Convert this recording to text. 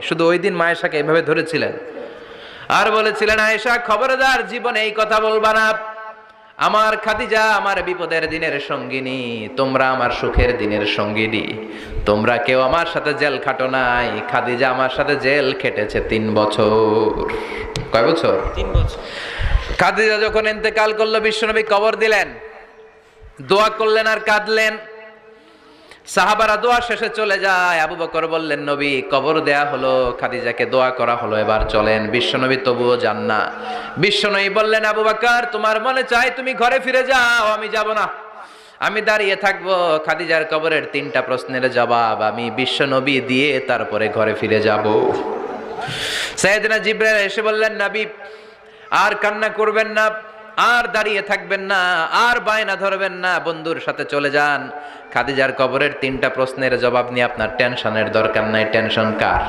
শুধু ওই দিন মা আয়েশাকে এইভাবে ধরেছিলেন আর বলেছিলেন, আয়েশা খবরদার জীবনে এই কথা বলবা না। আমার খাদিজা আমার বিপদের দিনের সঙ্গিনী, তোমরা আমার সুখের দিনের সঙ্গিনী। তোমরা কেউ আমার সাথে জেল খাটো নাই, খাদিজা আমার সাথে জেল খেটেছে 3 বছর। কয় বছর? 3 বছর। খাদিজা যখন ইন্তেকাল করলো, বিশ্বনবী কবর দিলেন, দোয়া করলেন আর কাঁদলেন। সাহাবারা দোয়া শেষে চলে যায়। আবু বকর বললেন, নবী কবর দেয়া হলো, খাদিজাকে দোয়া করা হলো, এবার চলেন। বিশ্বনবী তবুও যান না। বিশ্বনবী বললেন, আবু বকর তোমার মনে চায় তুমি ঘরে ফিরে যাও, আমি যাব না, আমি দাঁড়িয়ে থাকবো। খাদিজার কবরের 3টা প্রশ্নের জবাব আমি বিশ্বনবী দিয়ে তারপরে ঘরে ফিরে যাব। সাইয়েদনা জিবরাইল এসে বললেন, নবী আর কান্না করবেন না, আর দাঁড়িয়ে থাকবেন না, আর বায়না ধরবেন না, বন্ধুর সাথে চলে যান। খাদিজার কবরের 3টা প্রশ্নের জবাব নিয়ে আপনার টেনশনের দরকার নাই। টেনশন কার?